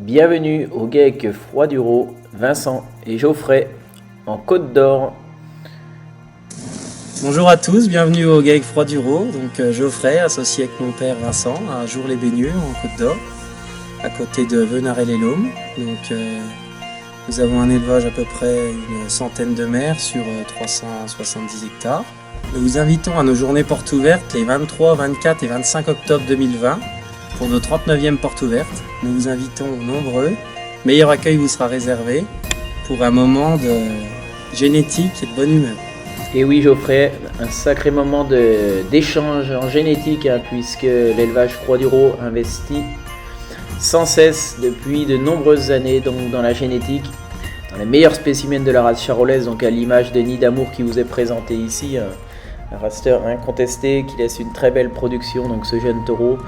Bienvenue au GEC Froid-du-Rô, Vincent et Geoffrey en Côte d'Or. Bonjour à tous, bienvenue au GEC Froid-du-Rô. Donc Geoffrey, associé avec mon père Vincent, à Jour-les-Baigneux en Côte d'Or, à côté de Venarey-les-Laumes. Nous avons un élevage à peu près une centaine de mères sur 370 hectares. Nous vous invitons à nos journées portes ouvertes les 23, 24 et 25 octobre 2020 pour nos 39e portes ouvertes. Nous vous invitons nombreux. Meilleur accueil vous sera réservé pour un moment de génétique et de bonne humeur. Et oui Geoffrey, un sacré moment d'échange en génétique puisque l'élevage Froid-du-Rô investit sans cesse depuis de nombreuses années donc, dans la génétique, dans les meilleurs spécimens de la race charolaise, donc à l'image de Nid d'Amour qui vous est présenté ici, un raster incontesté qui laisse une très belle production, donc ce jeune taureau.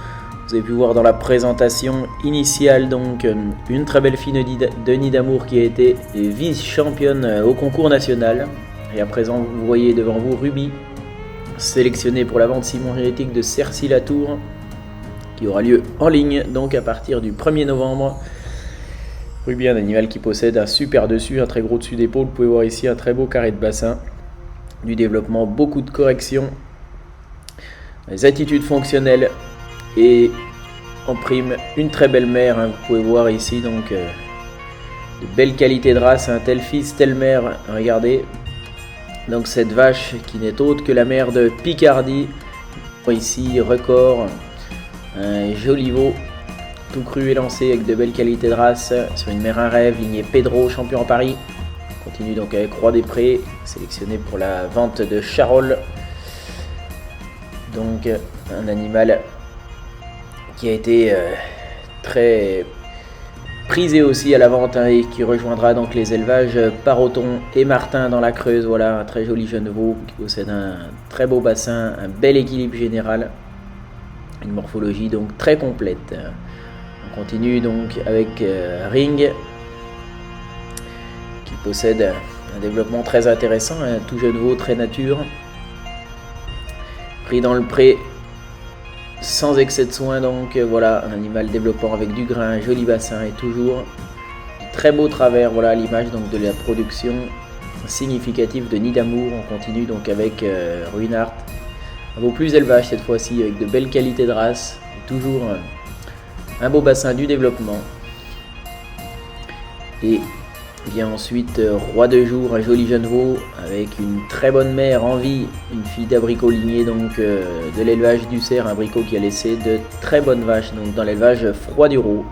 Vous avez pu voir dans la présentation initiale donc une très belle fille de Nid d'Amour qui a été vice-championne au concours national. Et à présent vous voyez devant vous Ruby, sélectionnée pour la vente Simon génétique de Cercy-la-Tour, qui aura lieu en ligne donc à partir du 1er novembre. Ruby, un animal qui possède un super dessus, un très gros dessus d'épaule. Vous pouvez voir ici un très beau carré de bassin, du développement, beaucoup de corrections, des attitudes fonctionnelles et en prime une très belle mère. Vous pouvez voir ici donc de belles qualités de race, un tel fils, telle mère. Regardez donc cette vache qui n'est autre que la mère de Picardie. Ici record, un joli veau tout cru et lancé avec de belles qualités de race sur une mère un rêve, lignée Pedro, champion en Paris. On continue donc avec Roi des Prés, sélectionné pour la vente de Charolles. Donc un animal qui a été très prisé aussi à la vente et qui rejoindra donc les élevages Paroton et Martin dans la Creuse. Voilà un très joli jeune veau qui possède un très beau bassin, un bel équilibre général, une morphologie donc très complète. On continue donc avec Ring qui possède un développement très intéressant, un tout jeune veau très nature, pris dans le pré sans excès de soins. Donc voilà un animal développant avec du grain, un joli bassin et toujours très beau travers. Voilà l'image donc de la production significative de Nid d'Amour. On continue donc avec Ruinart, un beau plus élevage cette fois-ci avec de belles qualités de race et toujours un beau bassin du développement. Et vient ensuite Roi de Jour, un joli jeune veau avec une très bonne mère en vie, une fille d'abricot lignée donc de l'élevage du Cerf, un abricot qui a laissé de très bonnes vaches donc dans l'élevage Froid-du-Rô.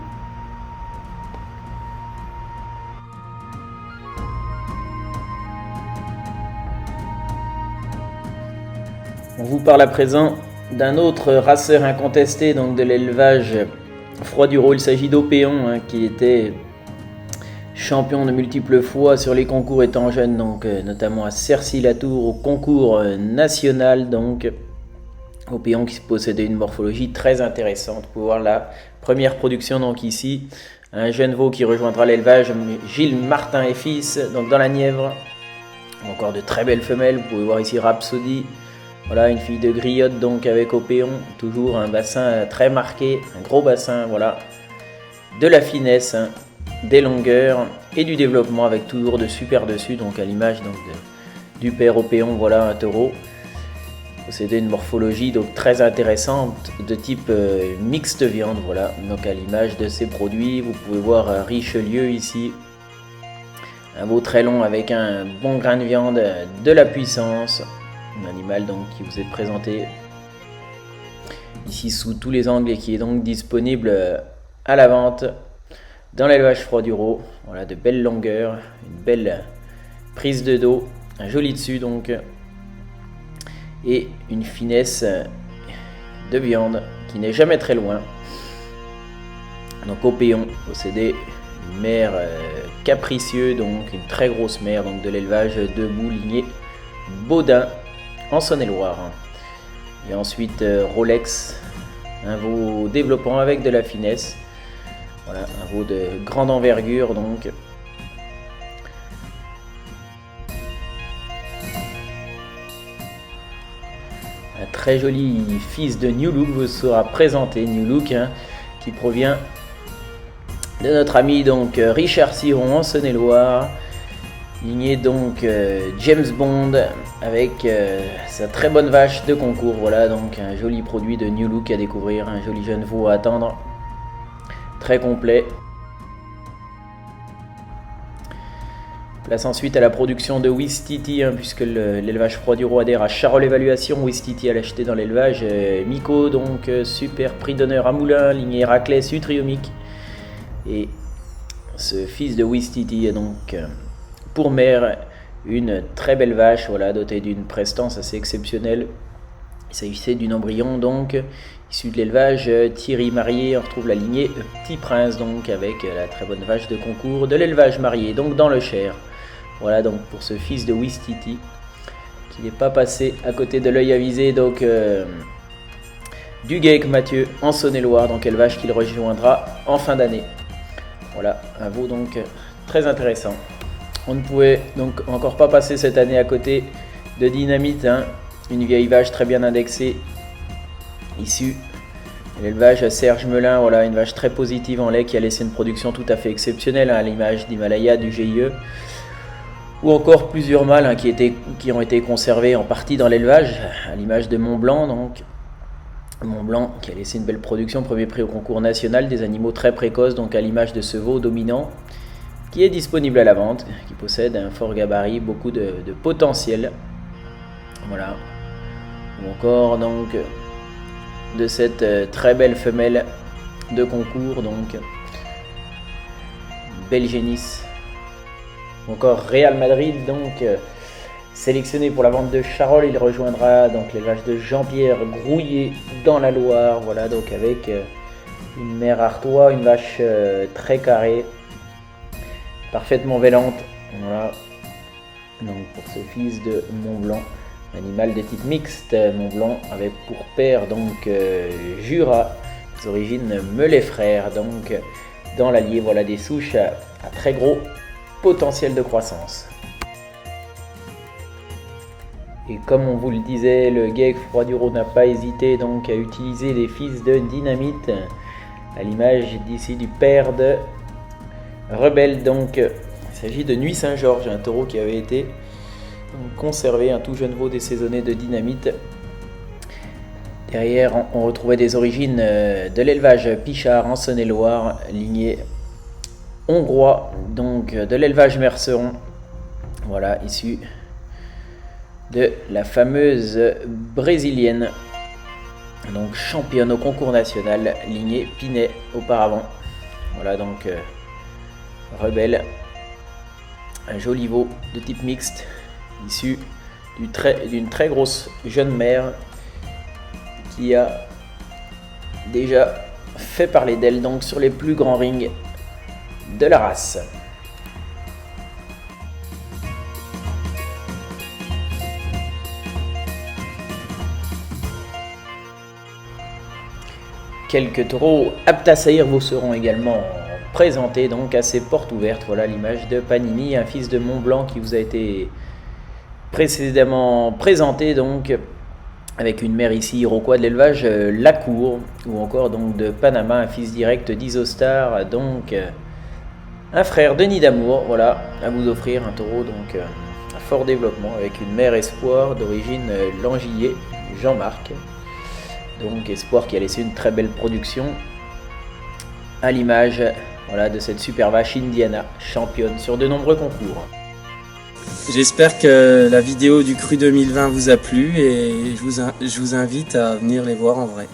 On vous parle à présent d'un autre raceur incontesté donc de l'élevage Froid-du-Rô. Il s'agit d'Opéon qui était champion de multiples fois sur les concours étant jeune, donc notamment à Cercy-la-Tour au concours national. Donc Opéon qui possédait une morphologie très intéressante. Vous pouvez voir la première production donc ici, un jeune veau qui rejoindra l'élevage Gilles Martin et fils donc dans la Nièvre. Encore de très belles femelles. Vous pouvez voir ici Rhapsody. Voilà une fille de griotte donc avec Opéon, toujours un bassin très marqué, un gros bassin, voilà, de la finesse, des longueurs et du développement avec toujours de super dessus, donc à l'image donc du père Opéon. Voilà un taureau possédait une morphologie donc très intéressante de type mixte viande. Voilà donc à l'image de ces produits. Vous pouvez voir Richelieu ici, un veau très long avec un bon grain de viande, de la puissance. Un animal donc qui vous est présenté ici sous tous les angles et qui est donc disponible à la vente dans l'élevage Froid-du-Rô. Voilà de belles longueurs, une belle prise de dos, un joli dessus donc et une finesse de viande qui n'est jamais très loin. Donc Opéon possédait une mère capricieux, donc une très grosse mère donc de l'élevage debout lignée Baudin en Saône-et-Loire. Et ensuite Rolex, un veau développant avec de la finesse. Voilà, un veau de grande envergure donc. Un très joli fils de New Look vous sera présenté. New Look qui provient de notre ami donc Richard Siron en Saône-et-Loire, lignée donc James Bond avec sa très bonne vache de concours. Voilà donc un joli produit de New Look à découvrir, un joli jeune veau à attendre, très complet. Place ensuite à la production de Ouistiti, puisque l'élevage Froid du Roi adhère à Charolles Évaluation. Ouistiti à l'acheter dans l'élevage Miko, donc super prix d'honneur à Moulins, lignée Héraclès Utriomique. Et ce fils de Ouistiti est donc pour mère une très belle vache, voilà, dotée d'une prestance assez exceptionnelle. Il s'agissait d'une embryon donc issue de l'élevage Thierry Marié. On retrouve la lignée Petit Prince donc avec la très bonne vache de concours de l'élevage Marié, donc dans le Cher. Voilà donc pour ce fils de Ouistiti qui n'est pas passé à côté de l'œil avisé donc du Gaec Mathieu en Saône-et-Loire, donc élevage qu'il rejoindra en fin d'année. Voilà un veau donc très intéressant. On ne pouvait donc encore pas passer cette année à côté de Dynamite, une vieille vache très bien indexée issue de l'élevage Serge Melin. Voilà une vache très positive en lait qui a laissé une production tout à fait exceptionnelle à l'image d'Himalaya du GIE. Ou encore plusieurs mâles qui ont été conservés en partie dans l'élevage, à l'image de Mont Blanc. Donc Mont Blanc qui a laissé une belle production, premier prix au concours national, des animaux très précoces, donc à l'image de ce veau dominant, qui est disponible à la vente, qui possède un fort gabarit, beaucoup de potentiel. Voilà. Ou encore donc de cette très belle femelle de concours, donc Belgénis. Encore Real Madrid, donc sélectionné pour la vente de Charolles. Il rejoindra donc l'élevage de Jean-Pierre Grouillet dans la Loire. Voilà donc avec une mère artois, une vache très carrée, parfaitement vélante. Voilà donc pour ce fils de Mont Blanc, animal de type mixte. Mont Blanc avec pour père donc Jura, des origines Melay frères, donc dans l'Allier. Voilà des souches à très gros potentiel de croissance. Et comme on vous le disait, le Gaec Froid du Rhône n'a pas hésité donc à utiliser les fils de Dynamite, à l'image d'ici du père de Rebelle. Donc il s'agit de Nuit Saint-Georges, un taureau qui avait été conservé, un tout jeune veau désaisonné de Dynamite. Derrière on retrouvait des origines de l'élevage Pichard en Saône-et-Loire, lignée hongrois, donc de l'élevage Merceron, voilà, issu de la fameuse brésilienne, donc championne au concours national, lignée Pinet auparavant. Voilà donc Rebelle, un joli veau de type mixte, issu d'une très grosse jeune mère qui a déjà fait parler d'elle donc sur les plus grands rings de la race. Quelques taureaux aptes à saillir vous seront également présentés donc à ces portes ouvertes. Voilà l'image de Panini, un fils de Mont Blanc qui vous a été précédemment présenté donc avec une mère ici iroquois de l'élevage Lacour, ou encore donc de Panama, un fils direct d'Isostar, donc un frère de Nid d'Amour. Voilà, à vous offrir un taureau donc à fort développement avec une mère espoir d'origine Langillet, Jean-Marc. Donc espoir qui a laissé une très belle production à l'image, voilà, de cette super vache Indiana, championne sur de nombreux concours. J'espère que la vidéo du Cru 2020 vous a plu et je vous invite à venir les voir en vrai.